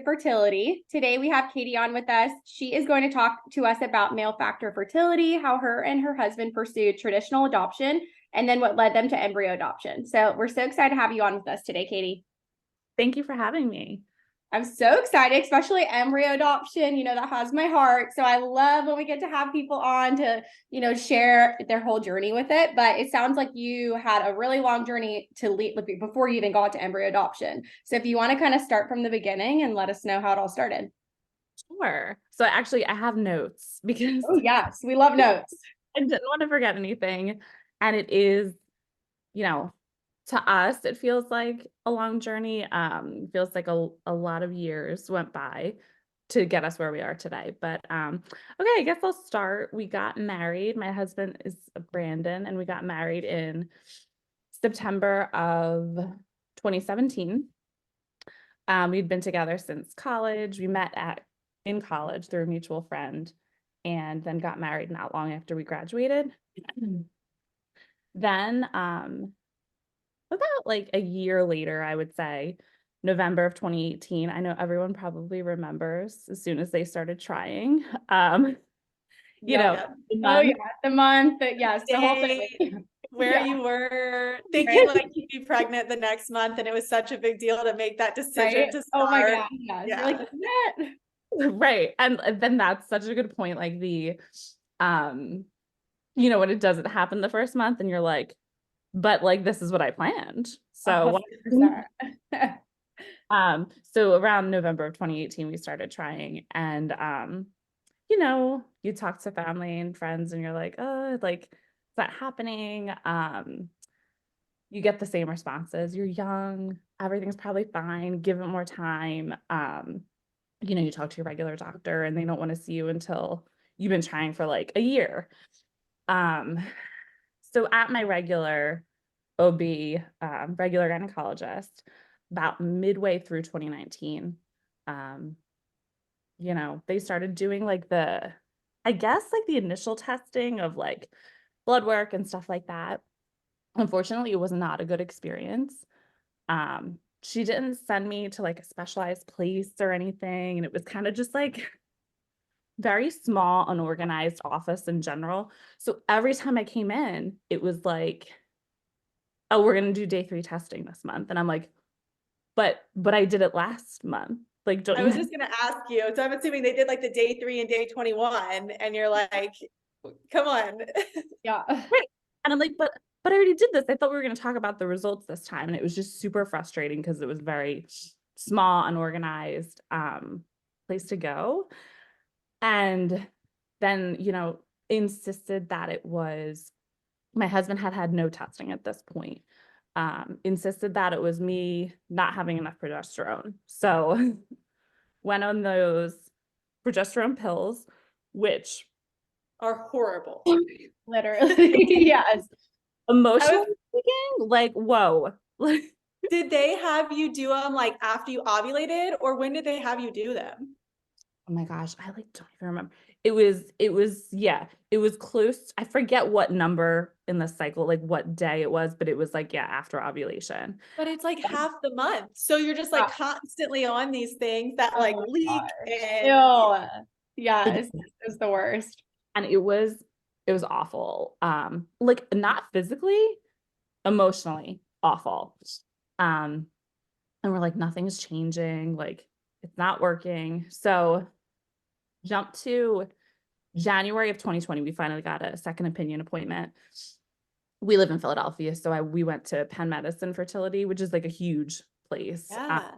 Fertility. Today we have Katie on with us. She is going to talk to us about male factor fertility, how her and her husband pursued traditional adoption, and then what led them to embryo adoption. So we're so excited to have you on with us today, Katie. Thank you for having me. I'm so excited, especially embryo adoption. That has my heart. So I love when we get to have people on to, share their whole journey with it. But it sounds like you had a really long journey to lead before you even got to embryo adoption. So if you want to kind of start from the beginning and let us know how it all started. Sure. So actually, I have notes because Oh, yes. We love notes. I didn't want to forget anything. And it is, to us, it feels like a long journey. Feels like a lot of years went by to get us where we are today. But okay, I guess I'll start. We got married. My husband is Brandon, and we got married in September of 2017. We'd been together since college. We met in college through a mutual friend and then got married not long after we graduated. Then about like a year later, I would say, November of 2018, I know everyone probably remembers as soon as they started trying. Yeah. The Oh, month. yeah. The month. Yes. The whole thing. Where Yeah. you were thinking like you'd be pregnant the next month, and it was such a big deal to make that decision Right? to start. Oh my God. Yes. Yeah. You're like, isn't it? Right. And then that's such a good point. Like when it doesn't happen the first month and you're like, but like, this is what I planned. So, 100%. so around November of 2018, we started trying and, you talk to family and friends and you're like, oh, like, is that happening? You get the same responses. You're young, everything's probably fine, give it more time. You talk to your regular doctor and they don't want to see you until you've been trying for like a year. So at my regular OB, regular gynecologist, about midway through 2019, they started doing like the initial testing of like blood work and stuff like that. Unfortunately, it was not a good experience. She didn't send me to like a specialized place or anything. And it was kind of just like very small, unorganized office in general. So every time I came in, it was like, oh, we're going to do day 3 testing this month. And I'm like, but I did it last month. Like, don't I you was just gonna ask you. So I'm assuming they did like the day 3 and day 21, and you're like, come on. Yeah. Right. And I'm like, but I already did this. I thought we were going to talk about the results this time. And it was just super frustrating because it was very small, unorganized place to go. And then, insisted that it was, my husband had no testing at this point. Insisted that it was me not having enough progesterone. So went on those progesterone pills, which Are horrible. Literally. Yes. emotionally speaking, like, whoa. Did they have you do them like after you ovulated, or when did they have you do them? Oh my gosh, I like don't even remember. It was close. I forget what number in the cycle, like what day it was, but it was like, after ovulation. But it's like half the month. So you're just like constantly on these things that like leak and Ew. Yes. It's the worst. And it was awful. Like not physically, emotionally awful. And we're like, nothing's changing, like it's not working. So jump to January of 2020, we finally got a second opinion appointment. We live in Philadelphia, so we went to Penn Medicine Fertility, which is like a huge place. yeah.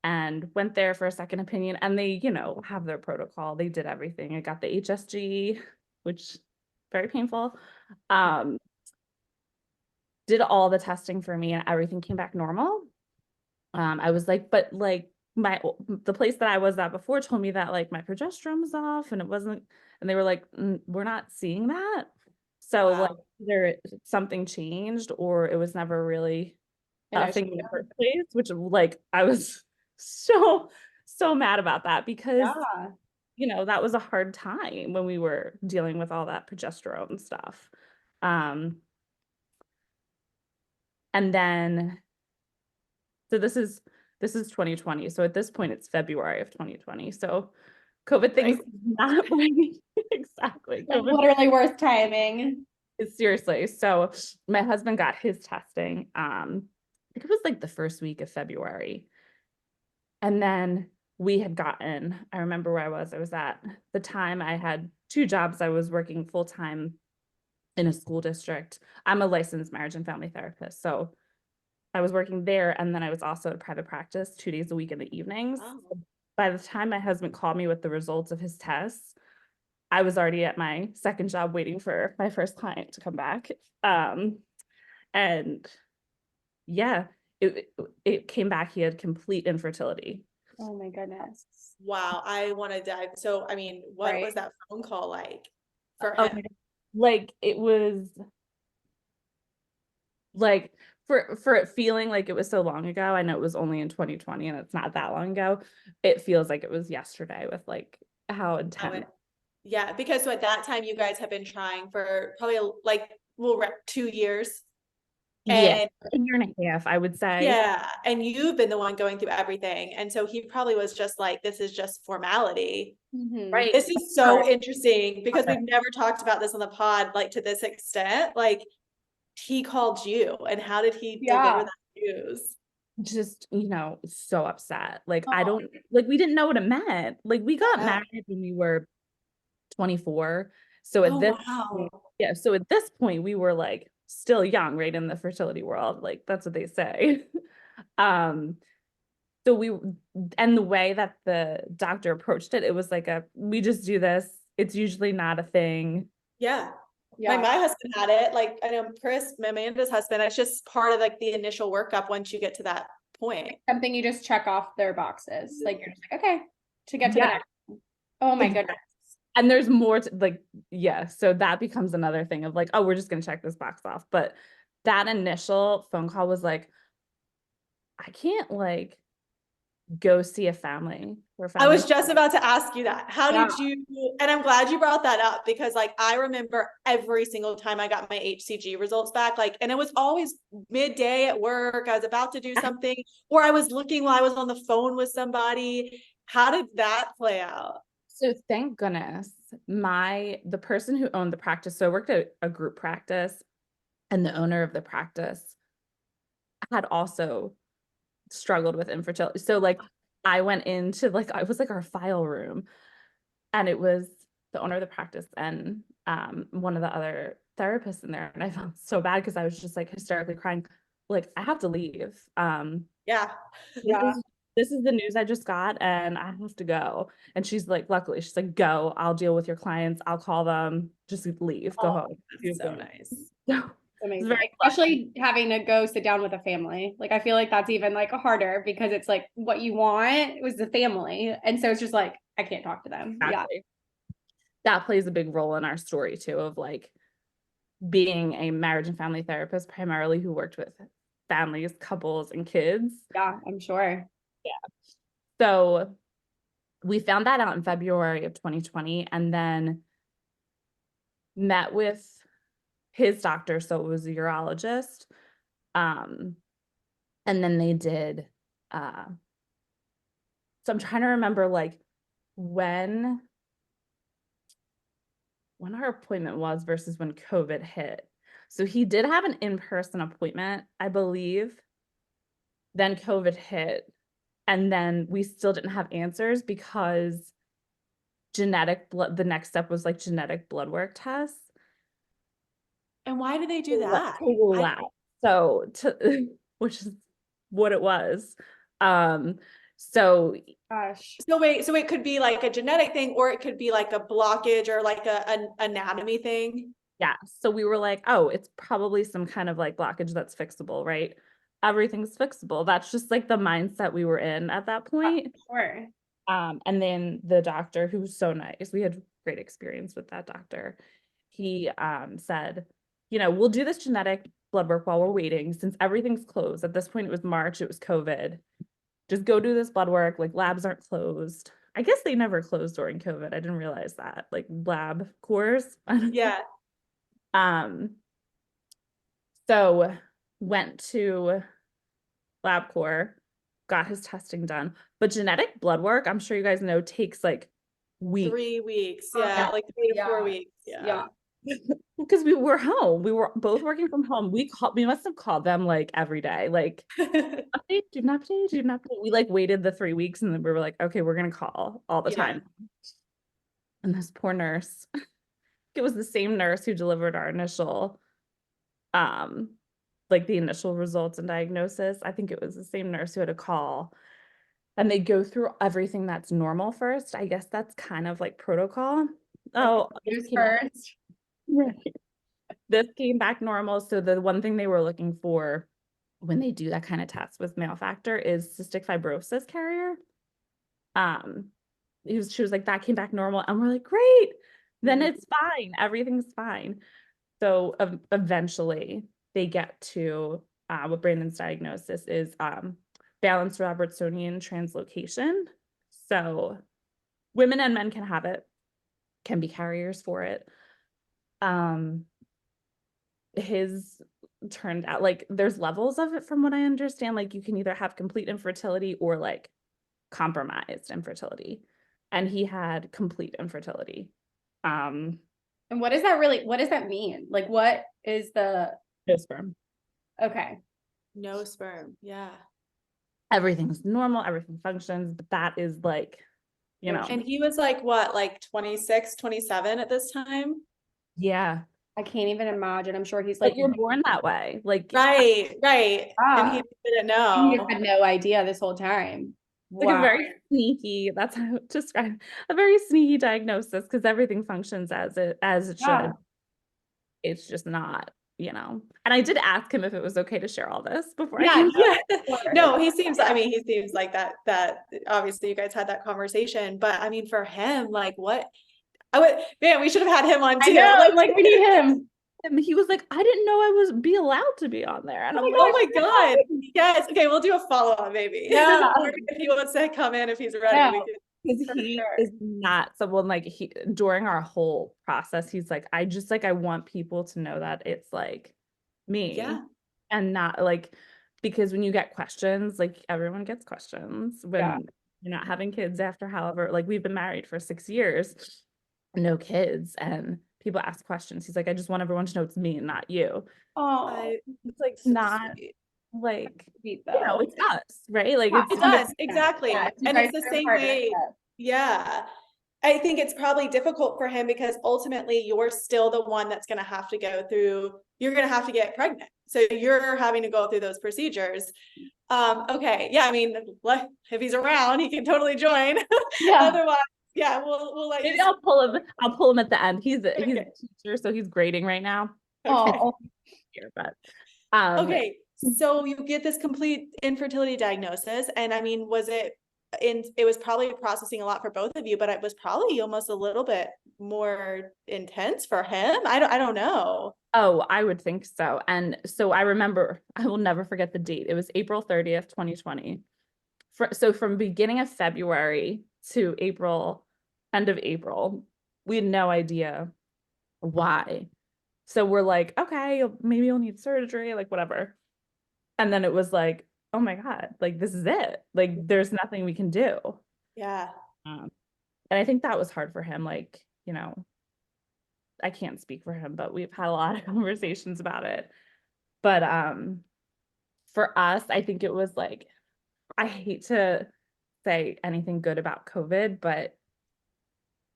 And went there for a second opinion, and they, have their protocol. They did everything. I got the HSG, which very painful. Did all the testing for me, and everything came back normal. I was like, but like the place that I was at before told me that like my progesterone was off and it wasn't, and they were like, we're not seeing that. So Wow. like either something changed or it was never really a thing in the first place, which like I was so mad about that because that was a hard time when we were dealing with all that progesterone stuff. And then so this is this is 2020. So at this point, it's February of 2020. So COVID things not right. Exactly. Like COVID literally worst timing. seriously. So my husband got his testing. I think it was like the first week of February. And then we had gotten, I remember where I was at the time I had 2 jobs. I was working full time in a school district. I'm a licensed marriage and family therapist. So I was working there. And then I was also at private practice 2 days a week in the evenings. Oh. By the time my husband called me with the results of his tests, I was already at my second job waiting for my first client to come back. And yeah, it came back. He had complete infertility. Oh my goodness. Wow, I want to dive. So, I mean, what was that phone call like for Oh him? my God. Like it was like for it feeling like it was so long ago. I know it was only in 2020 and it's not that long ago. It feels like it was yesterday with like how intense. Yeah, because so at that time you guys have been trying for probably like 2 years. Yeah, And a year and a half, I would say. yeah, and you've been the one going through everything. And so he probably was just like, this is just formality. Right. This is so interesting because we've never talked about this on the pod, like to this extent. Like he called you and how did he deliver that news? Just, so upset. Like, I don't, like, we didn't know what it meant. Like, we got married when we were 24. So at this point, so at this point, we were like still young, right? In the fertility world. Like, that's what they say. So and the way that the doctor approached it, it was like we just do this. It's usually not a thing. Yeah. My husband had it. Like, I know Chris, Amanda's husband, it's just part of like the initial workup once you get to that point. Something you just check off their boxes. Like you're just like, okay, to get to the next one. Oh my goodness. And there's more to like, so that becomes another thing of like, oh, we're just gonna check this box off. But that initial phone call was like, I can't like go see a family. I was just about to ask you that. How did you, and I'm glad you brought that up because like, I remember every single time I got my HCG results back, like, and it was always midday at work. I was about to do something or I was looking while I was on the phone with somebody. How did that play out? So thank goodness the person who owned the practice, so I worked at a group practice and the owner of the practice had also struggled with infertility. So like I went into I was like our file room and it was the owner of the practice and one of the other therapists in there. And I felt so bad because I was just like hysterically crying, like I have to leave. This is the news I just got and I have to go. And she's like, luckily, she's like, go, I'll deal with your clients. I'll call them, just leave, go home. That's so nice. Amazing. Especially having to go sit down with a family. Like I feel like that's even like harder because it's like what you want was the family. And so it's just like, I can't talk to them. Exactly. Yeah. That plays a big role in our story too, of like being a marriage and family therapist, primarily who worked with families, couples, and kids. Yeah, I'm sure. Yeah. So we found that out in February of 2020 and then met with his doctor. So it was a urologist. And then they did, so I'm trying to remember like when our appointment was versus when COVID hit. So he did have an in-person appointment, I believe. Then COVID hit. And then we still didn't have answers because the next step was like genetic blood work tests. And why do they do that? So which is what it was. So gosh. So it could be like a genetic thing, or it could be like a blockage or like an anatomy thing. Yeah. So we were like, oh, it's probably some kind of like blockage that's fixable, right? Everything's fixable. That's just like the mindset we were in at that point. Sure. And then the doctor, who was so nice, we had great experience with that doctor. He said, we'll do this genetic blood work while we're waiting, since everything's closed. At this point, it was March, it was COVID. Just go do this blood work. Like labs aren't closed. I guess they never closed during COVID. I didn't realize that. Like lab cores. Yeah. So went to LabCorp, got his testing done. But genetic blood work, I'm sure you guys know, takes like weeks. 3 weeks. Yeah. Like 3 to 4 weeks. Yeah. Because we were home. We were both working from home. We must have called them like every day. Like, update, do an update, do an update. We like waited the 3 weeks and then we were like, okay, we're gonna call all the time. And this poor nurse, it was the same nurse who delivered our initial, like the initial results and diagnosis. I think it was the same nurse who had a call. And they go through everything that's normal first. I guess that's kind of like protocol. Oh, News first. this came back normal. So the one thing they were looking for when they do that kind of test with male factor is cystic fibrosis carrier. She was like, that came back normal. And we're like, great, then it's fine. Everything's fine. So eventually they get to what Brandon's diagnosis is balanced Robertsonian translocation. So women and men can have it, can be carriers for it. His turned out like there's levels of it from what I understand. Like you can either have complete infertility or like compromised infertility. And he had complete infertility. And what does that mean? Like what is the No sperm. okay. No sperm. Yeah. Everything's normal, everything functions, but that is like, you know. And he was like, what, like 26, 27 at this time? Yeah. I can't even imagine. I'm sure he's Like like, you're born that way. Like Right. And he didn't he know. had no idea this whole time. like a very sneaky, that's how I would describe a very sneaky diagnosis because everything functions as it should. It's just not, you know. And I did ask him if it was okay to share all this before I came. No, he seems like that obviously you guys had that conversation, but I mean for him, like what man, we should have had him on too. Like we need him. And he was like, I didn't know I was be allowed to be on there. And I'm like, oh my God. Yes. Okay, we'll do a follow-up maybe. Yeah. If he wants to come in, if he's ready, we can. Because he is not someone like during our whole process, he's like, I want people to know that it's like me. Yeah. And not like, because when you get questions, like everyone gets questions when you're not having kids after however, like we've been married for 6 years, no kids, and people ask questions. He's like, I just want everyone to know it's me and not you. Oh, it's like so not sweet. Like, you know, it's us, right? Like it does, exactly. And it's the same way. Yeah. I think it's probably difficult for him because ultimately you're still the one that's going to have to go through, you're going to have to get pregnant. So you're having to go through those procedures. Okay. Yeah. I mean, if he's around, he can totally join. Otherwise, yeah, we'll let maybe I'll pull him at the end. He's a teacher, so he's grading right now. Oh, but okay. So you get this complete infertility diagnosis, and I mean, it was probably processing a lot for both of you, but it was probably almost a little bit more intense for him. I don't know. Oh, I would think so. And so I remember, I will never forget the date. It was April 30th, 2020. So from beginning of February to end of April, we had no idea why. So we're like, okay, maybe you'll need surgery, like whatever. And then it was like, oh my God, like this is it. Like there's nothing we can do. Yeah. And I think that was hard for him. Like, you know, I can't speak for him, but we've had a lot of conversations about it. But for us, I think it was like, I hate to say anything good about COVID, but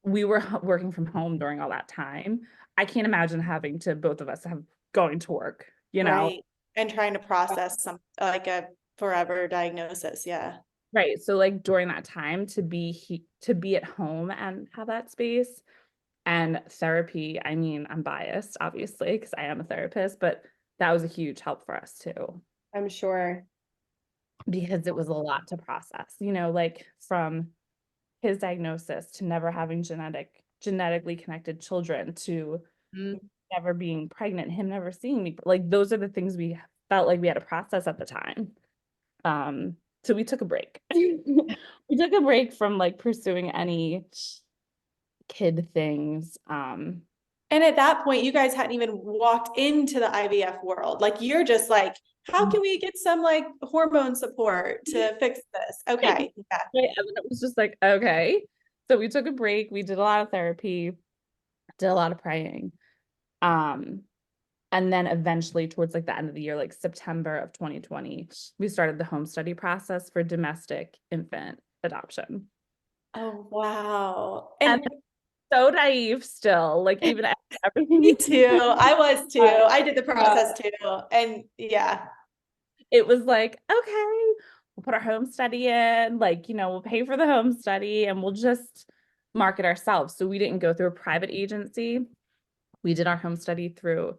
we were working from home during all that time. I can't imagine having to, both of us have going to work, you know? Right. And trying to process some like a forever diagnosis. Yeah. Right. So like during that time to be at home and have that space and therapy, I mean, I'm biased obviously because I am a therapist, but that was a huge help for us too. I'm sure. Because it was a lot to process, you know, like from his diagnosis to never having genetically connected children to never being pregnant, him never seeing me. Like those are the things we felt like we had to process at the time. So we took a break. We took a break from like pursuing any kid things. And at that point, you guys hadn't even walked into the IVF world. Like you're just like, how can we get some like hormone support to fix this? Okay. Yeah. Right. And it was just like, okay. So we took a break. We did a lot of therapy, did a lot of praying. Um, and then eventually towards like the end of the year, like September of 2020, we started the home study process for domestic infant adoption. Oh, wow. And And so naive still, like even after everything me we did, too. I was too. I did the process too. And yeah. it was like, okay, we'll put our home study in, like, we'll pay for the home study and we'll just market ourselves. So we didn't go through a private agency. We did our home study through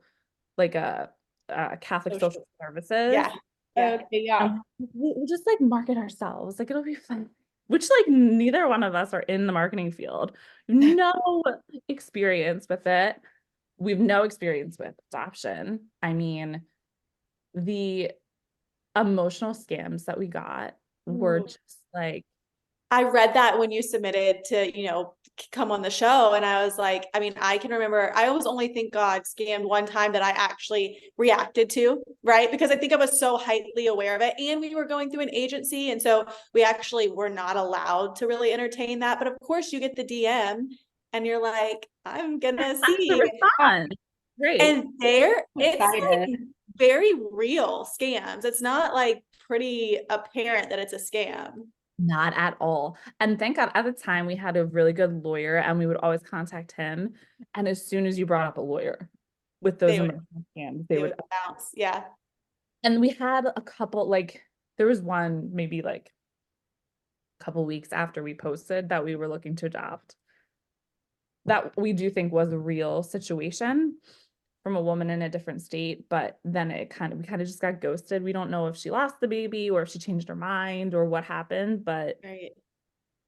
like a Catholic social services. Yeah. Yeah. Okay, yeah. And we'll just like market ourselves. Like it'll be fun. Which like neither one of us are in the marketing field. No experience with it. We've no experience with adoption. I mean, the emotional scams that we got were just like, I read that when you submitted to, come on the show. And I was like, I mean, I can remember, I always only think God scammed one time that I actually reacted to, right? Because I think I was so highly aware of it. And we were going through an agency. And so we actually were not allowed to really entertain that. But of course, you get the DM and you're like, I'm going to that's the see. response. Great. And there, it's Excited. like very real scams. It's not like pretty apparent that it's a scam. Not at all. And thank God at the time we had a really good lawyer and we would always contact him. And as soon as you brought up a lawyer with those They would- emotional scams, They would bounce. Yeah. and we had a couple, like there was one maybe like a couple weeks after we posted that we were looking to adopt that we do think was a real situation from a woman in a different state, but then we kind of just got ghosted. We don't know if she lost the baby or if she changed her mind or what happened, but Right.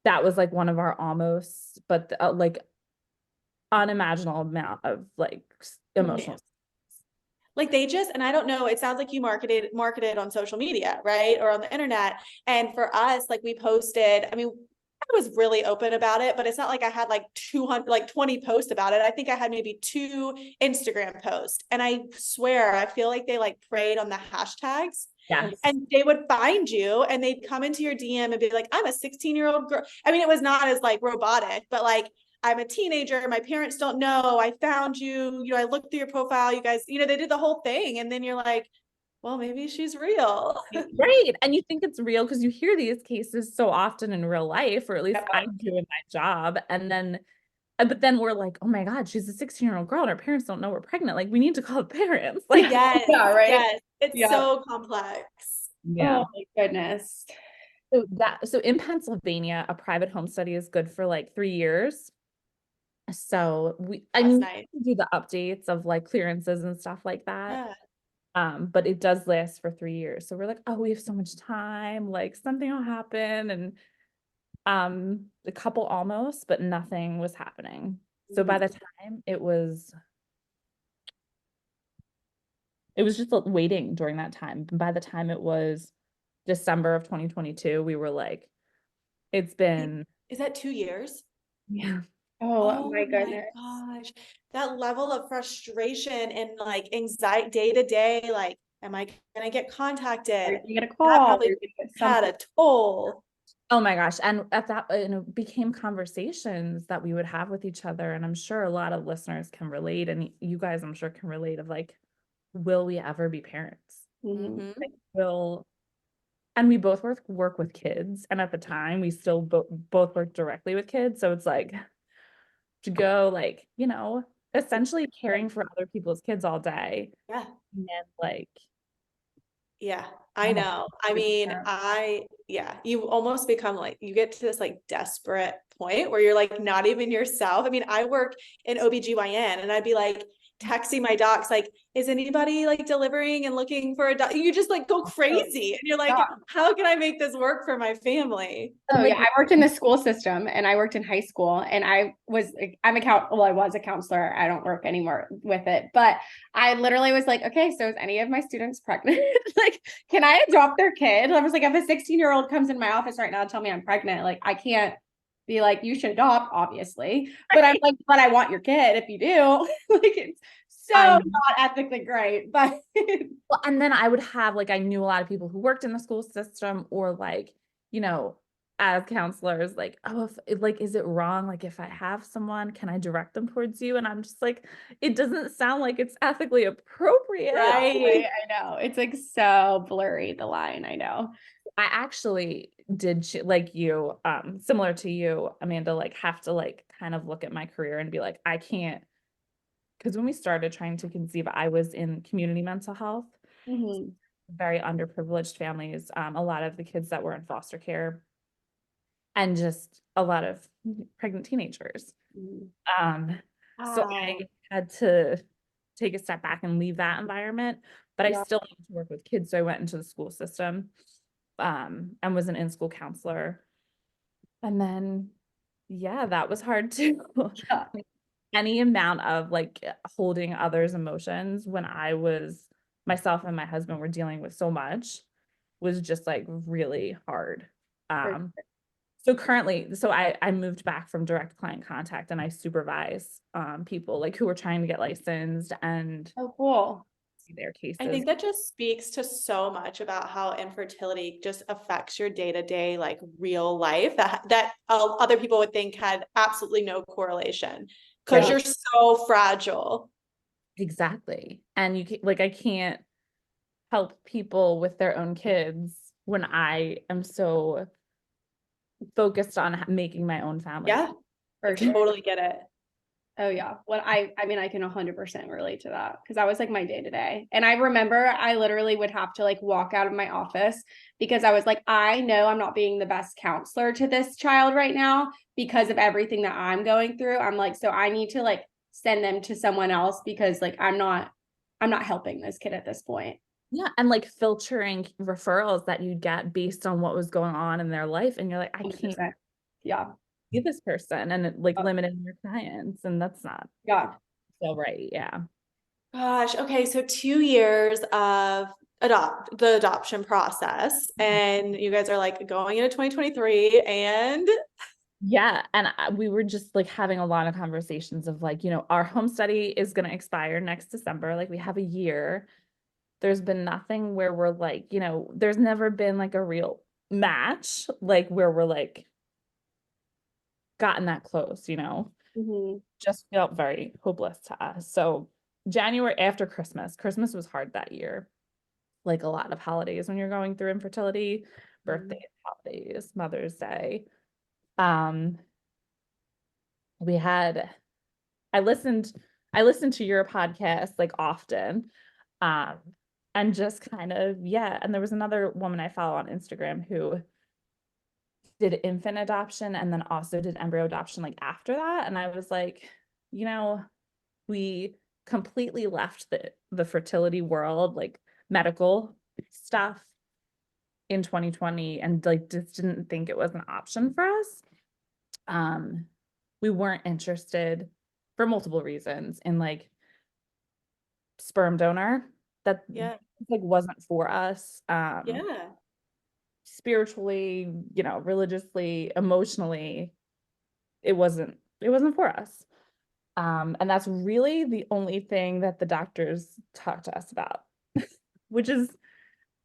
that was like one of our almost, but like unimaginable amount of like emotional. Like they just, and I don't know, it sounds like you marketed on social media, right? Or on the internet. And for us, like we posted, I mean, I was really open about it, but it's not like I had like 200, like 20 posts about it. I think I had maybe 2 Instagram posts. And I swear, I feel like they like preyed on the hashtags. Yes. And they would find you and they'd come into your DM and be like, I'm a 16-year-old girl. I mean, it was not as like robotic, but like, I'm a teenager. My parents don't know. I found you. I looked through your profile. You guys, they did the whole thing. And then you're like, well, maybe she's real. Right. And you think it's real because you hear these cases so often in real life, or at least I do in my job. And then, but then we're like, oh my God, she's a 16-year-old girl and her parents don't know we're pregnant. Like we need to call the parents. Like, Yes. Yeah, right? Yes. It's so complex. Oh my goodness. So in Pennsylvania, a private home study is good for like 3 years. So I mean, nice. we do the updates of like clearances and stuff like that. Yeah. But it does last for 3 years. So we're like, oh, we have so much time, like something will happen. And a couple almost, but nothing was happening. So by the time it was just waiting during that time. By the time it was December of 2022, we were like, it's been, Is that 2 years? yeah. Oh my goodness. Gosh, that level of frustration and like anxiety day to day, like, am I gonna get contacted? You get a That call. probably had a toll. Oh my gosh. And at that, it became conversations that we would have with each other. And I'm sure a lot of listeners can relate. And you guys, I'm sure, can relate of like, will we ever be parents? Mhm. Like, and we both work with kids. And at the time, we still both work directly with kids. So it's like, to go like, essentially caring for other people's kids all day. Yeah. And then like, Yeah, I know. I mean, you almost become like, you get to this like desperate point where you're like not even yourself. I mean, I work in OBGYN and I'd be like texting my docs, like, is anybody like delivering and looking for a doc? You just like go crazy and you're like, how can I make this work for my family? Oh yeah, I worked in the school system and I worked in high school and I was a counselor. I don't work anymore with it, but I literally was like, okay, so is any of my students pregnant? Like, can I adopt their kid? I was like, if a 16-year-old comes in my office right now and tell me I'm pregnant, like I can't be like, you should adopt, obviously. But I'm like, but I want your kid if you do. Like, it's so I not ethically great. But Well, and then I would have like, I knew a lot of people who worked in the school system, or like, you know, as counselors, like, oh, if like, is it wrong? Like, if I have someone, can I direct them towards you? And I'm just like, it doesn't sound like it's ethically appropriate. Right. I know. It's like so blurry, the line. I know. I actually did like you, similar to you, Amanda, like have to like kind of look at my career and be like, I can't, because when we started trying to conceive, I was in community mental health, Mm-hmm. very underprivileged families, a lot of the kids that were in foster care, and just a lot of pregnant teenagers. So Wow. I had to take a step back and leave that environment, but I Yeah. still wanted to work with kids. So I went into the school system, and was an in-school counselor. And then, yeah, that was hard too. Yeah. Any amount of like holding others' emotions when myself and my husband were dealing with so much was just like really hard. For- So currently, I moved back from direct client contact, and I supervise people like who are trying to get licensed and Oh, cool. see their I cases. think that just speaks to so much about how infertility just affects your day-to-day, like real life that other people would think had absolutely no correlation because Right. you're so fragile. Exactly. And like, I can't help people with their own kids when I am so focused on making my own family. Yeah, I For sure. totally get it. Oh yeah. Well, I mean, I can 100% relate to that because that was like my day to day. And I remember I literally would have to like walk out of my office because I was like, I know I'm not being the best counselor to this child right now because of everything that I'm going through. I'm like, so I need to like send them to someone else because like I'm not helping this kid at this point. Yeah. And like filtering referrals that you get based on what was going on in their life. And you're like, I can't 100%. Yeah. see this person, and like Oh, limiting your clients. And that's not yeah. so right. Yeah. Gosh, okay, so 2 years of the adoption process, and you guys are like going into 2023, and Yeah. And we were just like having a lot of conversations of like, our home study is going to expire next December. Like, we have a year. There's been nothing where we're like, there's never been like a real match, like where we're like gotten that close, Mhm. just felt very hopeless to us. So January after Christmas was hard that year. Like a lot of holidays when you're going through infertility, birthdays, holidays, Mother's Day. Um, we had I listened I listened to your podcast like often. Um, and just kind of, yeah. And there was another woman I follow on Instagram who did infant adoption and then also did embryo adoption like after that. And I was like, we completely left the fertility world, like medical stuff, in 2020, and like just didn't think it was an option for us. We weren't interested for multiple reasons in like sperm donor, that yeah, like wasn't for us. yeah. Spiritually, religiously, emotionally, it wasn't for us. And that's really the only thing that the doctors talk to us about, which is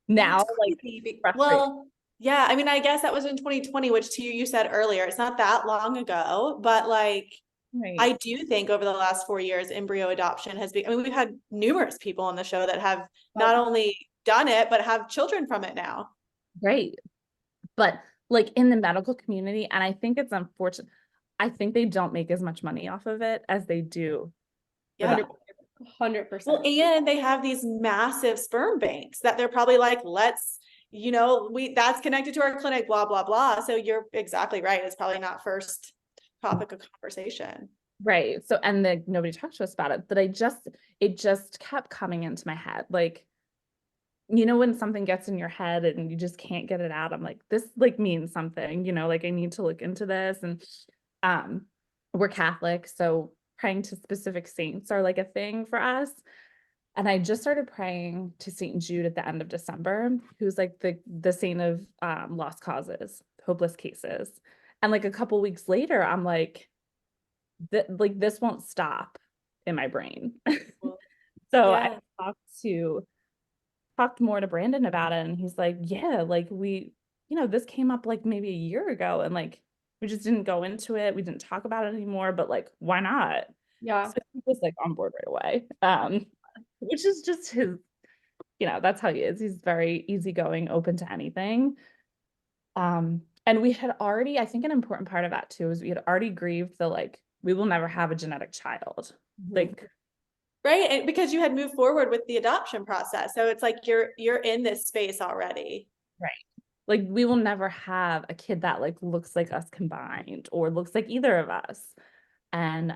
now That's like crazy. frustrating. Well, yeah, I mean, I guess that was in 2020, which to you said earlier, it's not that long ago, but like Right. I do think over the last 4 years, embryo adoption has been, I mean, we've had numerous people on the show that have not only done it, but have children from it now. Right. But like in the medical community, and I think it's unfortunate, I think they don't make as much money off of it as they do for Yeah. the 100%. Well, and they have these massive sperm banks that they're probably like, that's connected to our clinic, blah, blah, blah. So you're exactly right. It's probably not first topic of conversation. right. So, and then nobody talked to us about it, but it just kept coming into my head. Like, when something gets in your head and you just can't get it out, I'm like, this like means something, like I need to look into this. And um we're Catholic, so praying to specific saints are like a thing for us. And I just started praying to Saint Jude at the end of December, who's like the saint of lost causes, hopeless cases. And like a couple weeks later, I'm like, this won't stop in my brain. So Yeah. I talked more to Brandon about it, and he's like, yeah, like this came up like maybe a year ago, and like we just didn't go into it. We didn't talk about it anymore, but like, why not? Yeah. So he was like on board right away. Which is just his, that's how he is. He's very easygoing, open to anything. And we had already, I think an important part of that too is we had already grieved the like, we will never have a genetic child. Like, right. And because you had moved forward with the adoption process. So it's like you're in this space already. right. Like we will never have a kid that like looks like us combined or looks like either of us. And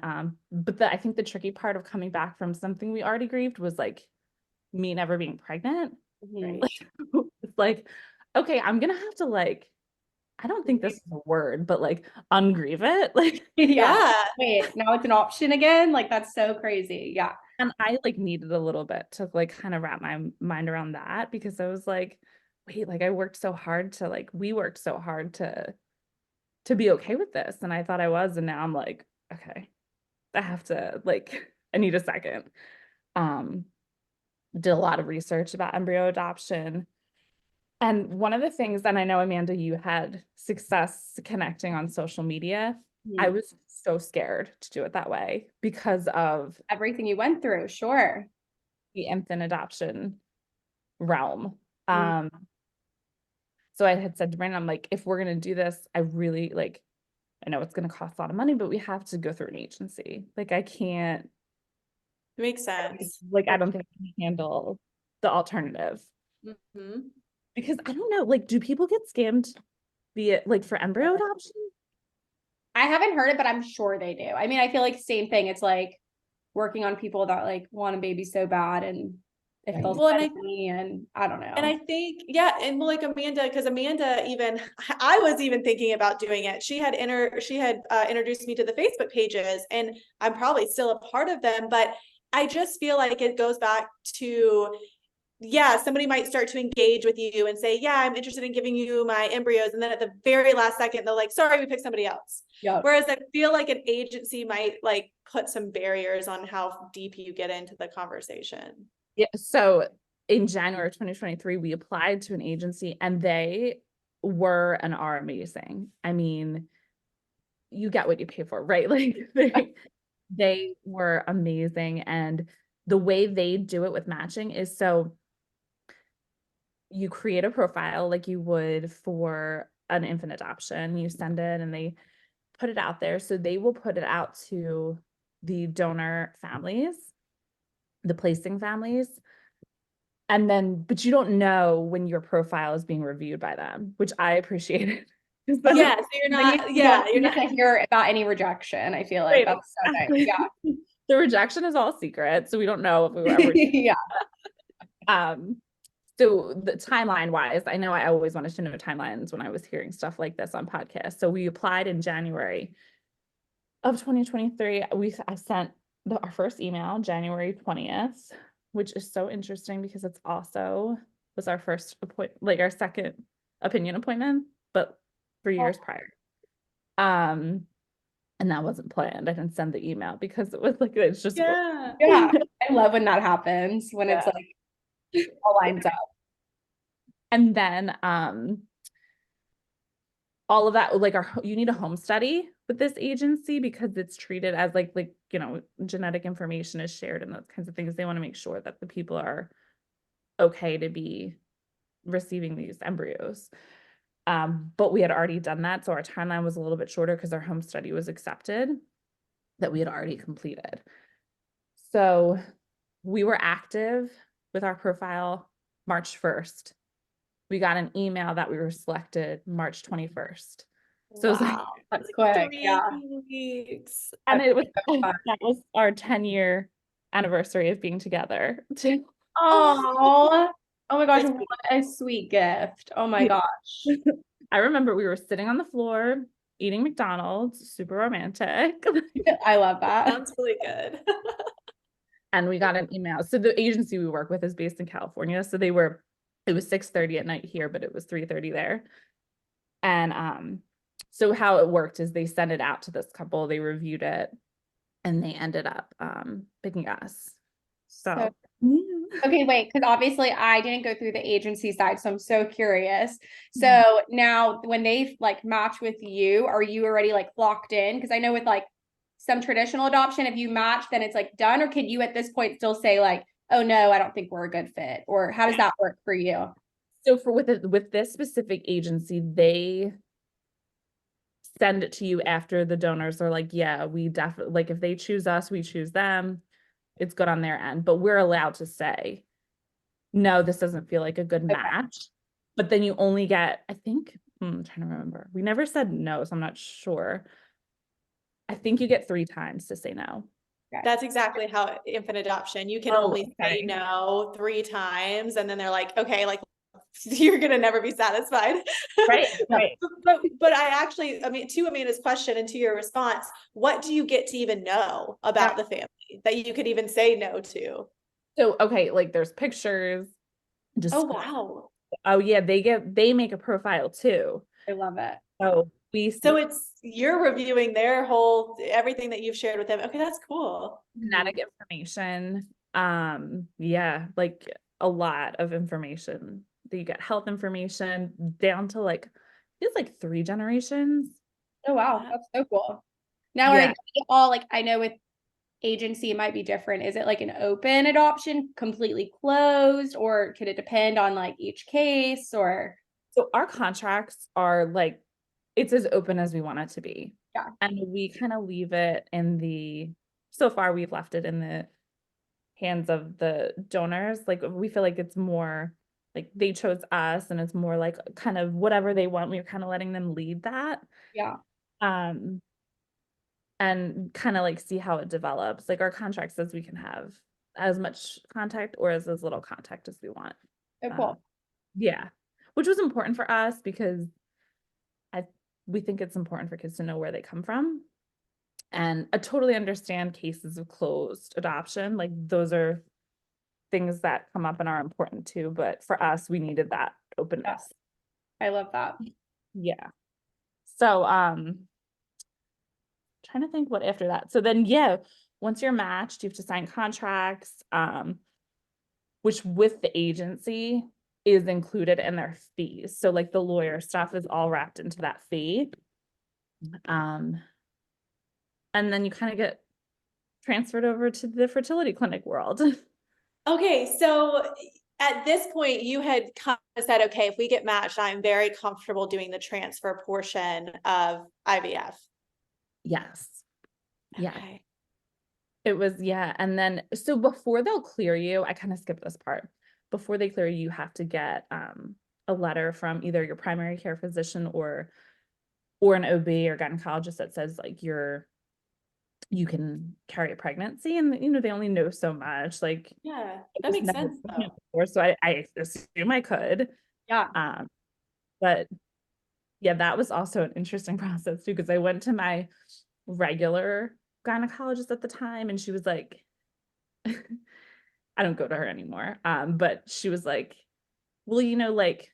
but I think the tricky part of coming back from something we already grieved was like me never being pregnant. Mhm. Like, it's like, okay, I'm gonna have to like, I don't think this is a word, but like ungrieve it. Like, Yeah. Wait, now it's an option again? Like that's so crazy. Yeah. and I like needed a little bit to like kind of wrap my mind around that because I was like, wait, like I worked so hard to like, we worked so hard to be okay with this. And I thought I was, and now I'm like, okay, I have to like, I need a second. Did a lot of research about embryo adoption. And one of the things, and I know, Amanda, you had success connecting on social media. I was so scared to do it that way because of Everything you went through, sure. the infant adoption realm. Mm. So I had said to Brandon, I'm like, if we're going to do this, I really like, I know it's going to cost a lot of money, but we have to go through an agency. Like, I can't, It makes sense. like, I don't think I can handle the alternative. Mhm. Because I don't know, like, do people get scammed via like for embryo adoption? I haven't heard it, but I'm sure they do. I mean, I feel like same thing. It's like working on people that like want a baby so bad, and if they'll Well, and send me, and I don't know. And I think, yeah, and like Amanda, because Amanda even, I was even thinking about doing it. She had introduced me to the Facebook pages, and I'm probably still a part of them, but I just feel like it goes back to, yeah, somebody might start to engage with you and say, yeah, I'm interested in giving you my embryos. And then at the very last second, they're like, sorry, we picked somebody else. Yeah. Whereas I feel like an agency might like put some barriers on how deep you get into the conversation. Yeah. So in January of 2023, we applied to an agency and they were and are amazing. I mean, you get what you pay for, right? Like they were amazing. And the way they do it with matching is so you create a profile like you would for an infant adoption. You send it and they put it out there. So they will put it out to the donor families, the placing families. And then, but you don't know when your profile is being reviewed by them, which I appreciated. Yeah, so you're not, yeah, you're not to hear about any rejection. I feel like that's so nice. Yeah. The rejection is all secret, so we don't know if we were ever. Yeah. So the timeline wise, I know I always wanted to know timelines when I was hearing stuff like this on podcasts. So we applied in January of 2023. I sent our first email January 20th, which is so interesting because it's also was our first like our second opinion appointment, but 3 years prior. And that wasn't planned. I didn't send the email because it was like it's just yeah. I love when that happens, when it's like all lines up. And then all of that, like you need a home study with this agency because it's treated as like genetic information is shared and those kinds of things. They want to make sure that the people are okay to be receiving these embryos. But we had already done that, so our timeline was a little bit shorter because our home study was accepted that we had already completed. So we were active with our profile March 1st. We got an email that we were selected March 21st. So it was like, that's quick. 3 weeks. And it was that was our 10-year anniversary of being together. Oh my gosh, what a sweet gift. Oh my gosh. I remember we were sitting on the floor eating McDonald's, super romantic. I love that. Sounds really good. And we got an email. So the agency we work with is based in California. So it was 6:30 at night here, but it was 3:30 there. And So how it worked is they sent it out to this couple, they reviewed it, and they ended up picking us. So okay, wait, because obviously I didn't go through the agency side, so I'm so curious. Mhm. So now when they like match with you, are you already like locked in? Because I know with like some traditional adoption, if you match, then it's like done, or can you at this point still say like, oh no, I don't think we're a good fit? Or how does that work for you? So for with this specific agency, they send it to you after the donors are like, yeah, we definitely, like if they choose us, we choose them. It's good on their end, but we're allowed to say, no, this doesn't feel like a good match. But then you only get, I think, I'm trying to remember. We never said no, so I'm not sure. I think you get 3 times to say no. That's exactly how infant adoption, you can only say no 3 times, and then they're like, okay, like you're gonna never be satisfied. Right, right. But I actually, I mean, to Amanda's question and to your response, what do you get to even know about the family that you could even say no to? So, okay, like there's pictures. Oh, wow. Oh yeah, they make a profile too. I love it. So So it's, you're reviewing their whole, everything that you've shared with them. Okay, that's cool. genetic information. Yeah, like a lot of information. You get health information down to like it's like 3 generations. Oh wow, that's so cool. Now are Yeah. they all like, I know with agency it might be different. Is it like an open adoption, completely closed, or could it depend on like each case? Or So our contracts are like it's as open as we want it to be. Yeah. And we kind of leave it in so far we've left it in the hands of the donors. Like we feel like it's more like they chose us and it's more like kind of whatever they want. We're kind of letting them lead that. yeah. Um, and kind of like see how it develops. Like our contract says we can have as much contact or as little contact as we want. Oh cool. Yeah. Which was important for us because we think it's important for kids to know where they come from. And I totally understand cases of closed adoption. Like those are things that come up and are important too. But for us, we needed that openness. I love that. Yeah. So trying to think what after that. So then yeah, once you're matched, you have to sign contracts, which with the agency is included in their fees. So like the lawyer stuff is all wrapped into that fee. And then you kind of get transferred over to the fertility clinic world. Okay, so at this point, you had kind of said, okay, if we get matched, I'm very comfortable doing the transfer portion of IVF. Yes. Yeah. Okay. It was, yeah. And then, so before they'll clear you, I kind of skipped this part. Before they clear you, you have to get a letter from either your primary care physician or an OB or gynecologist that says like you can carry a pregnancy, and they only know so much. Like, Yeah, I that was makes never sense pregnant though. before, so I assume I could. Yeah. But yeah, that was also an interesting process too, because I went to my regular gynecologist at the time, and she was like, I don't go to her anymore. But she was like, well, like,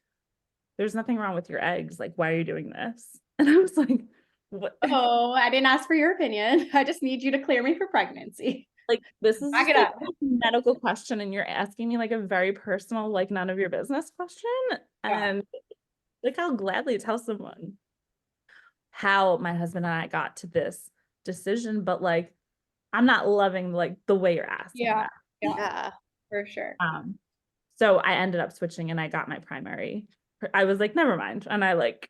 there's nothing wrong with your eggs. Like, why are you doing this? And I was like, what? Oh, I didn't ask for your opinion. I just need you to clear me for pregnancy. Like, this is Back just it like up. a medical question, and you're asking me like a very personal, like none of your business question. Yeah. And like, I'll gladly tell someone how my husband and I got to this decision, but like, I'm not loving like the way you're asking Yeah. that. Yeah. For sure. So I ended up switching and I got my primary. I was like, never mind. And I like,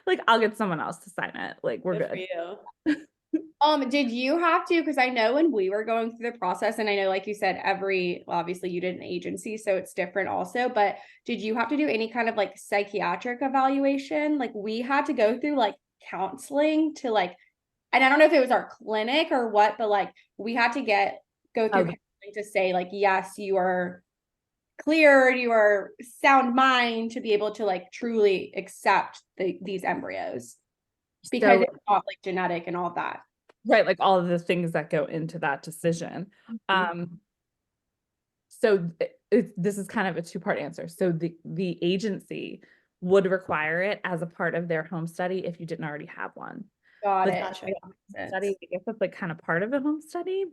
like, I'll get someone else to sign it. Like, we're Good for good. you. Did you have to, because I know when we were going through the process, and I know, like you said, well, obviously you did an agency, so it's different also, but did you have to do any kind of like psychiatric evaluation? Like we had to go through like counseling to like, and I don't know if it was our clinic or what, but like we had to go through counseling to say like, yes, you are cleared, you are sound mind to be able to like truly accept these embryos because So, it's not like genetic and all that. right, like all of the things that go into that decision. So this is kind of a 2-part answer. So the agency would require it as a part of their home study if you didn't already have one. Got Like, it. Gotcha. That makes sense. study, I guess that's like kind of part of a home study.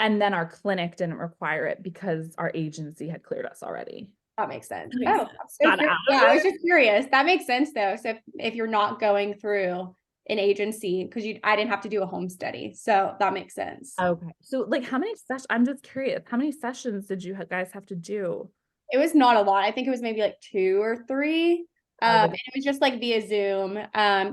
And then our clinic didn't require it because our agency had cleared us already. That makes sense. That makes Oh, sense. I'm so Got curious. it. Yeah, I was just curious. That makes sense though. So if you're not going through an agency, because I didn't have to do a home study. So that makes sense. Okay. So like how many sessions, I'm just curious, how many sessions did you guys have to do? It was not a lot. I think it was maybe like 2 or 3. And it was just like via Zoom.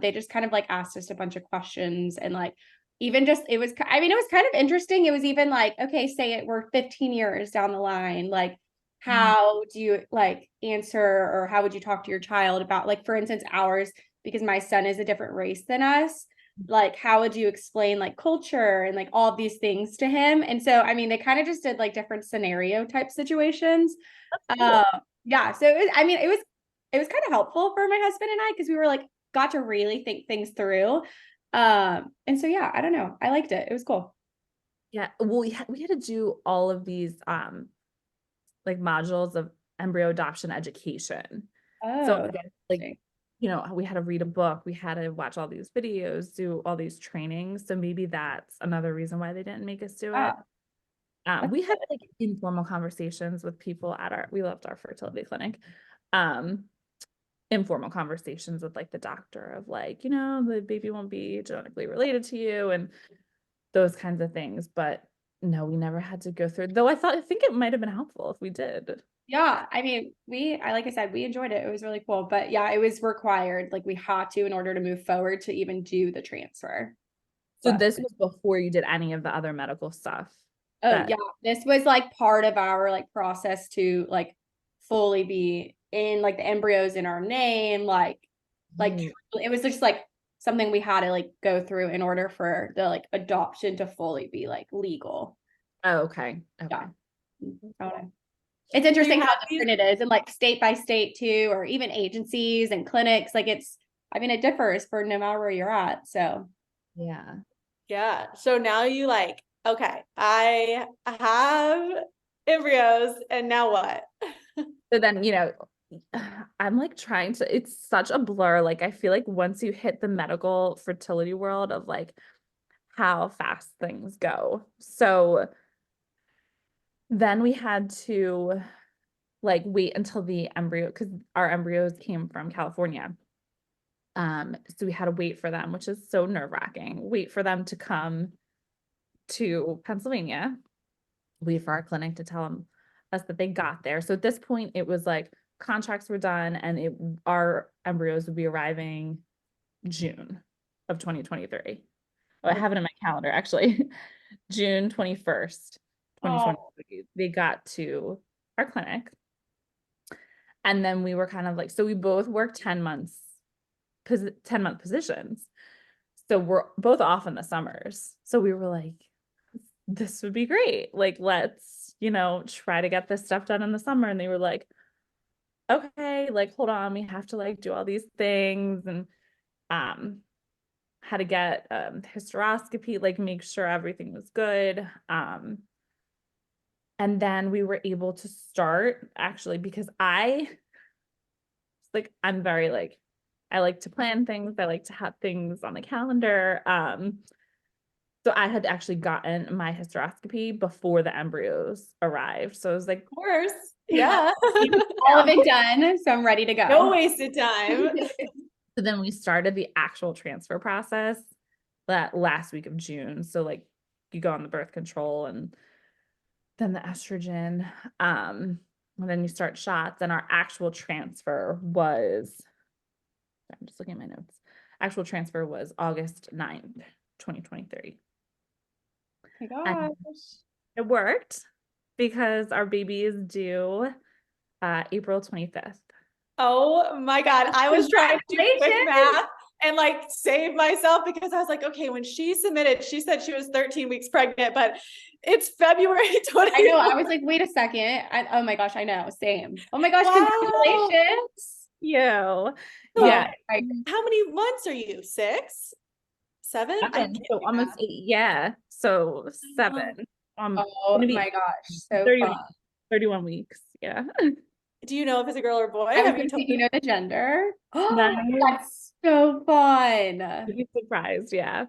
They just kind of like asked us a bunch of questions and like even just it was I mean it was kind of interesting. It was even like, okay, say it we're 15 years down the line, like how do you like answer or how would you talk to your child about like for instance ours, because my son is a different race than us, like how would you explain like culture and like all of these things to him? And so I mean they kind of just did like different scenario type situations. Cool. Yeah, so I mean it was kind of helpful for my husband and I because we were like got to really think things through. And so yeah, I don't know. I liked it. It was cool. Yeah. Well, we had to do all of these like modules of embryo adoption education. So Oh, again, like, you know, we had to read a book, we had to watch all these videos, do all these trainings. So maybe that's another reason why they didn't make us do it. We had like informal conversations with people at we loved our fertility clinic. Informal conversations with like the doctor of like, you know, the baby won't be genetically related to you and those kinds of things. But no, we never had to go through, though I think it might have been helpful if we did. yeah. I mean, like I said, we enjoyed it. It was really cool. But yeah, it was required. Like we had to in order to move forward to even do the transfer. So But this was before you did any of the other medical stuff. oh yeah, this was like part of our like process to like fully be in like the embryos in our name, like it was just like something we had to like go through in order for the like adoption to fully be like legal. Oh, okay. Okay. Yeah. Okay. It's interesting how different it is and like state by state too, or even agencies and clinics. Like I mean, it differs for no matter where you're at. So Yeah. Yeah. So now you like, okay, I have embryos and now what? So then, you know, I'm like trying to, it's such a blur. Like, I feel like once you hit the medical fertility world of like how fast things go. So then we had to like wait until the embryo, because our embryos came from California. So we had to wait for them, which is so nerve-wracking. Wait for them to come to Pennsylvania, wait for our clinic to tell us that they got there. So at this point, it was like contracts were done and our embryos would be arriving June of 2023. Oh, I have it in my calendar actually. June 21st, 2023. They got to our clinic. And then we were kind of like, so we both worked 10-month positions. So we're both off in the summers. So we were like, this would be great. Like, let's, you know, try to get this stuff done in the summer. And they were like, okay, like, hold on, we have to like do all these things and had to get hysteroscopy, like make sure everything was good. And then we were able to start actually because I'm very like, I like to plan things. I like to have things on the calendar. So I had actually gotten my hysteroscopy before the embryos arrived. So I was like, Of course. Yeah. all of it done. So I'm ready to go. No wasted time. so then we started the actual transfer process that last week of June. So like you go on the birth control and then the estrogen, and then you start shots. And our actual transfer was, I'm just looking at my notes. Actual transfer was August 9th, 2023. Oh my gosh. And it worked because our baby is due April 25th. Oh my God. I was trying to do quick math and like save myself because I was like, okay, when she submitted, she said she was 13 weeks pregnant, but it's February 20. I know. I was like, wait a second. Oh my gosh, I know. Same. Oh my gosh, Wow. congratulations. Yeah. How many months are you? 6? 7? So almost 8. Yeah. So 7. Oh my gosh. So 31 weeks. Yeah. Do you know if it's a girl or boy? I was Have you gonna told say, you know the gender? No. That's so fun. You'd be surprised, yeah.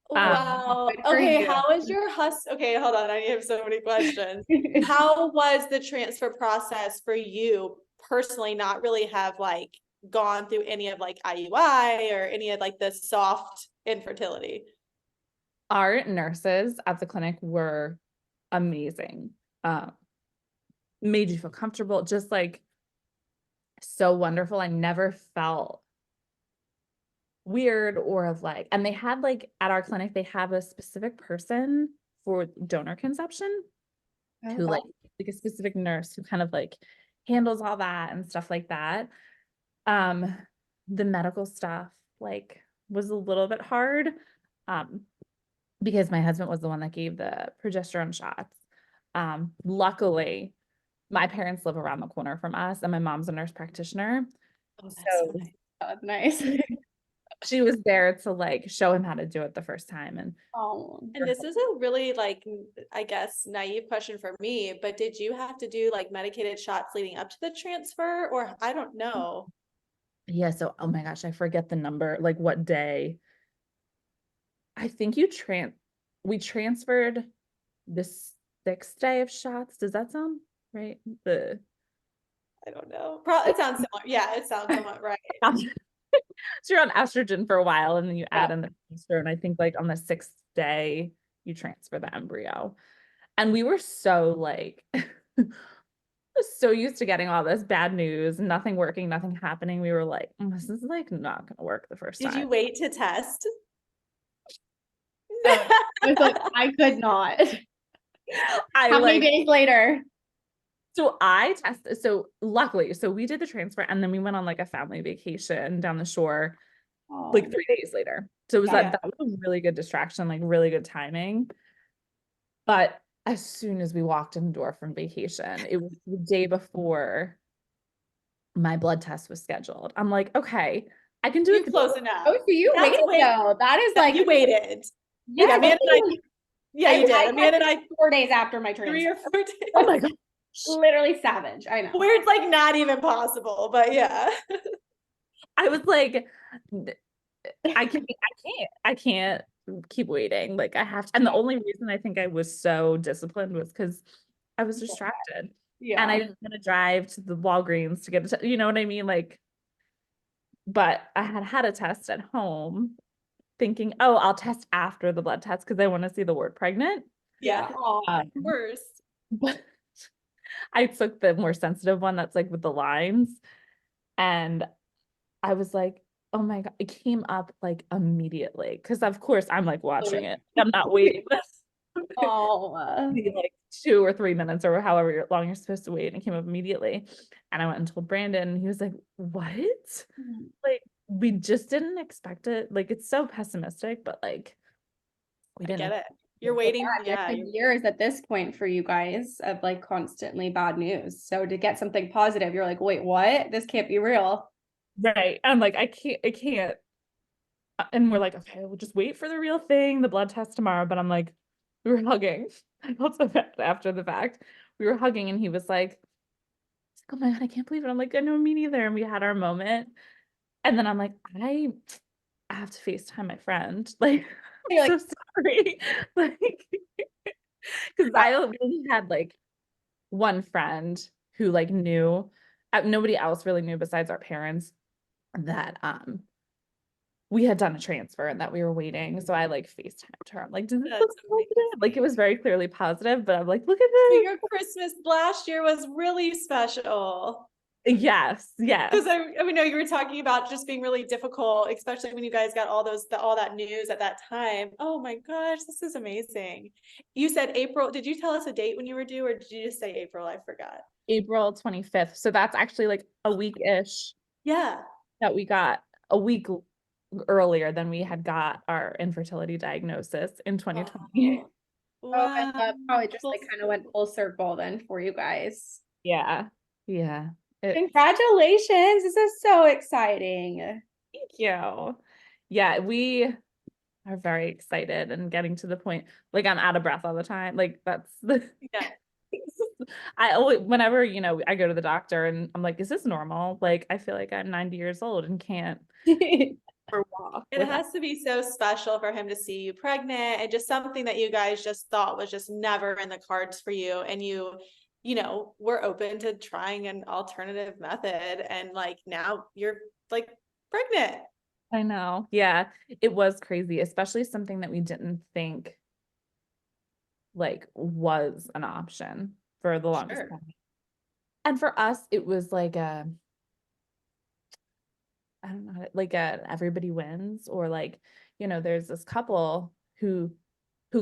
Wow. Good for Okay, you. how was your Okay, hold on. I have so many questions. How was the transfer process for you personally, not really have like gone through any of like IUI or any of like the soft infertility? Our nurses at the clinic were amazing. Made you feel comfortable, just like so wonderful. I never felt weird or of like, and they had like at our clinic, they have a specific person for donor conception who like a specific nurse who kind of like handles all that and stuff like that. Um, the medical stuff like was a little bit hard. Because my husband was the one that gave the progesterone shots. Luckily, my parents live around the corner from us, and my mom's a nurse practitioner. Oh, that's So nice. That's nice. she was there to like show him how to do it the first time. And Oh, And this is a really like, I guess, naive question for me, but did you have to do like medicated shots leading up to the transfer, or I don't know? yeah, so oh my gosh, I forget the number, like what day. I think we transferred the 6th day of shots. Does that sound right? I don't know. Probably it sounds similar. Yeah, it sounds somewhat right. So you're on estrogen for a while and then you add yeah. in the progesterone. I think like on the 6th day you transfer the embryo. And we were so like so used to getting all this bad news, nothing working, nothing happening. We were like, this is like not gonna work the first Did time. you wait to test? I was like, I could not. I How many like days later? so I tested. So luckily, so we did the transfer and then we went on like a family vacation down the shore like 3 days later. So it was Yeah. that was a really good distraction, like really good timing. But as soon as we walked in the door from vacation, it was the day before my blood test was scheduled. I'm like, okay, I can do You it. close enough. Oh, so you That's waited wait. though. That is like, You waited. yeah, Yeah, Amanda and I. Yeah, you did. I Amanda and I. 4 days after my 3 transfer. or 4 days. Oh my god. Literally savage. I know. Where it's like not even possible, but yeah. I was like, I can't keep waiting. Like I have to. And the only reason I think I was so disciplined was because I was distracted. Yeah. And I didn't want to drive to the Walgreens to get you know what I mean? Like, but I had a test at home thinking, oh, I'll test after the blood test because I want to see the word pregnant. Yeah. Oh, Worst. But I took the more sensitive one that's like with the lines. And I was like, oh my God, it came up like immediately. Cause of course I'm like watching it. I'm not waiting oh. be like 2 or 3 minutes or however long you're supposed to wait. And it came up immediately. And I went and told Brandon, and he was like, what? Like, we just didn't expect it. Like, it's so pessimistic, but like, we I didn't get it. You're waiting. Yeah, Yeah. years at this point for you guys of like constantly bad news. So to get something positive, you're like, wait, what? This can't be real. right. I'm like, I can't. And we're like, okay, we'll just wait for the real thing, the blood test tomorrow. But I'm like, we were hugging. I felt so bad after the fact. We were hugging, and he was like, oh my God, I can't believe it. I'm like, I know, me neither. And we had our moment. And then I'm like, I have to FaceTime my friend. Like, You're I'm like, so sorry. Like, because I only had like one friend who like knew, nobody else really knew besides our parents that we had done a transfer and that we were waiting. So I like FaceTimed her. I'm like, does this look That's amazing. positive? Like it was very clearly positive, but I'm like, look at So this. your Christmas last year was really special. Yes, yes. Because I know you were talking about just being really difficult, especially when you guys got all that news at that time. Oh my gosh, this is amazing. You said April. Did you tell us a date when you were due, or did you just say April? I forgot. April 25th. So that's actually like a week-ish Yeah. that we got a week earlier than we had got our infertility diagnosis in 2020. oh, I love how it just Full like kind of went full circle then for you guys. Yeah. Yeah. Congratulations. This is so exciting. Thank you. Yeah, we are very excited and getting to the point, like I'm out of breath all the time. Like that's the Yeah. I always, whenever, I go to the doctor and I'm like, is this normal? Like, I feel like I'm 90 years old and can't or walk It without. has to be so special for him to see you pregnant and just something that you guys just thought was just never in the cards for you. And we're open to trying an alternative method. And like now you're like pregnant. I know. Yeah, it was crazy, especially something that we didn't think like was an option for the longest Sure. time. And for us, it was like I don't know, like everybody wins, or like, there's this couple who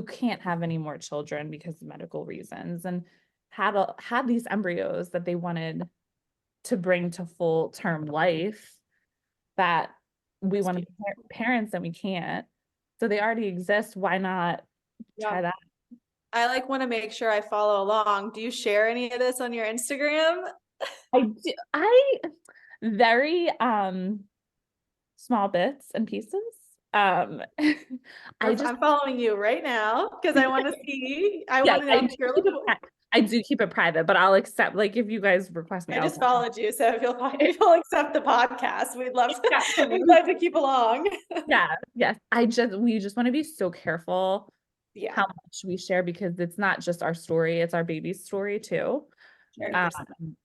can't have any more children because of medical reasons, and had these embryos that they wanted to bring to full term life, that we want to be parents and we can't. So they already exist. Why not try that? I like want to make sure I follow along. Do you share any of this on your Instagram? I do. Very small bits and pieces. I'm following you right now because I want to see. I want to know if you're I do keep it private, but I'll accept, like, if you guys request me. I just followed you, so if you'll accept the podcast, we'd love to keep along. Yes. We just want to be so careful how much we share, because it's not just our story, it's our baby's story too.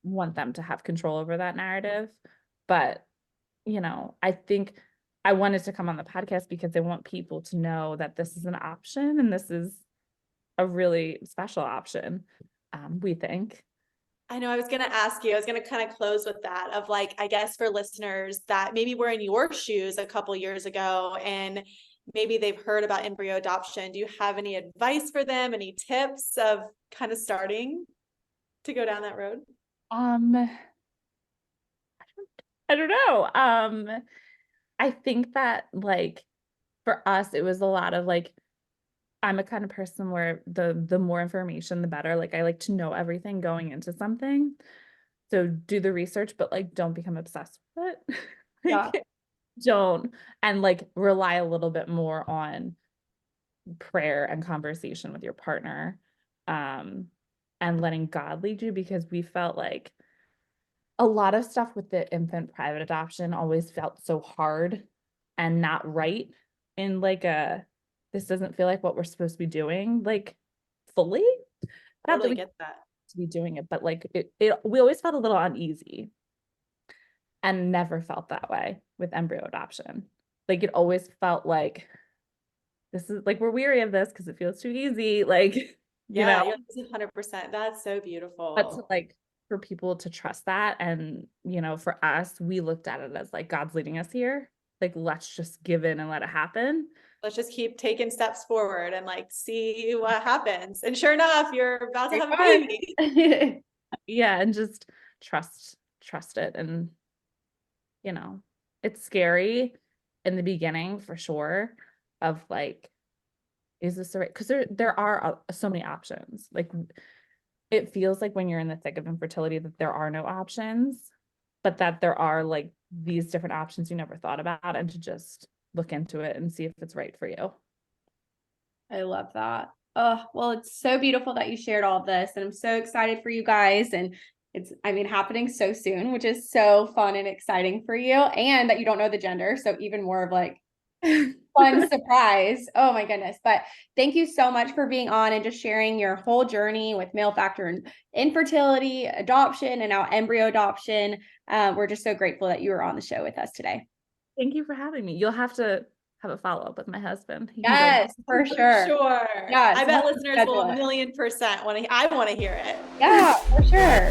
Want them to have control over that narrative. But, I think I wanted to come on the podcast because I want people to know that this is an option, and this is a really special option, we think. I know I was going to ask you, I was going to kind of close with that of like, I guess for listeners that maybe were in your shoes a couple years ago and maybe they've heard about embryo adoption. Do you have any advice for them? Any tips of kind of starting to go down that road? I don't know. I think that, like, for us, it was a lot of like, I'm a kind of person where the more information, the better. Like, I like to know everything going into something. So do the research, but like, don't become obsessed with it. Don't, and like rely a little bit more on prayer and conversation with your partner, and letting God lead you, because we felt like a lot of stuff with the infant private adoption always felt so hard and not right, in like this doesn't feel like what we're supposed to be doing, like, fully. Not that we get that to be doing it, but like we always felt a little uneasy, and never felt that way with embryo adoption. Like, it always felt like, this is like, we're weary of this because it feels too easy. Like, you're 100%. That's so beautiful. But to, like, for people to trust that, and for us, we looked at it as like, God's leading us here. Like, let's just give in and let it happen. Let's just keep taking steps forward and like see what happens. And sure enough, you're about to have a baby. Yeah, and just trust it. And it's scary in the beginning, for sure, of like, is this the right, because there are so many options. Like, it feels like when you're in the thick of infertility that there are no options, but that there are like these different options you never thought about, and to just look into it and see if it's right for you. I love that. Oh, well, it's so beautiful that you shared all of this, and I'm so excited for you guys. And it's, happening so soon, which is so fun and exciting for you, and that you don't know the gender. So even more of like fun surprise. Oh my goodness. But thank you so much for being on and just sharing your whole journey with male factor and infertility, adoption, and now embryo adoption. We're just so grateful that you were on the show with us today. Thank you for having me. You'll have to have a follow-up with my husband. Yes, for sure. Sure. Yes, I bet listeners will 1,000,000% I want to hear it. Yeah, for sure.